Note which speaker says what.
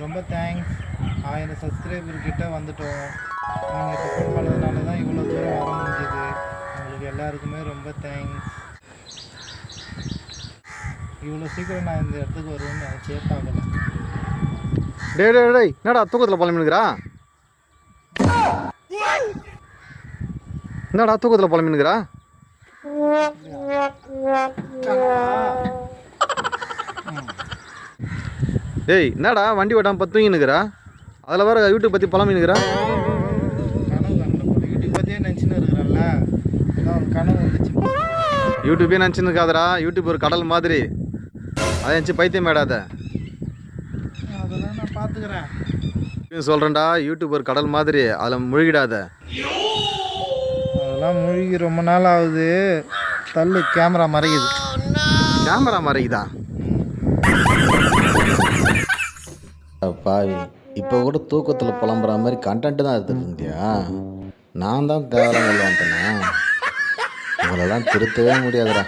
Speaker 1: ரொம்ப thanks. 1000 subscriber கிட்ட வந்துட்டோம். நீங்கள் சப்போர்ட் பண்ணதுனால தான் இவ்வளோ தூரம் வர முடிஞ்சுது. உங்களுக்கு எல்லாருக்குமே ரொம்ப தேங்க்ஸ். இவ்வளோ சீக்கிரம் நான் இந்த இடத்துக்கு வருவேன்னு நினச்சே பார்க்கல.
Speaker 2: டேய் என்னடா தூக்கத்தில் புலம்பினுக்கிறா? என்னடா தூக்கத்தில் புலம்பினுக்கிறா? டேய் என்னடா வண்டி ஓட்டாமல் பத்துங்கினுக்கிறா? அதில் வேறு யூடியூப் பற்றி புலம்பினுக்கிறா?
Speaker 1: கனவு கண்ணில் போட்டு யூடியூப் பற்றியே நினச்சின்னு இருக்கிறேன்ல, அதான் ஒரு கனவு வந்துச்சு.
Speaker 2: யூடியூப்பே நினச்சின்னு இருக்காதடா. யூடியூப் ஒரு கடல் மாதிரி, அதை நினச்சி பைத்தியம் ஆடாத.
Speaker 1: அதெல்லாம் நான் பார்த்துக்கிறேன்.
Speaker 2: சொல்கிறேன்டா, யூடியூப் ஒரு கடல் மாதிரி, அதில் முழுகிடாத.
Speaker 1: அதெல்லாம் மூழ்கி ரொம்ப நாள் ஆகுது. தள்ளு, கேமரா மறைக்குது.
Speaker 2: கேமரா மறைக்குதா? பாவி, இப்போ கூட தூக்கத்தில் புலம்புற மாதிரி கண்டென்ட்டு தான் எடுத்துகிட்டு இருந்தியா? நான் தான் தேவையில்லாம வந்துட்டேன்னா உங்களெல்லாம் திருத்தவே முடியாதுடா.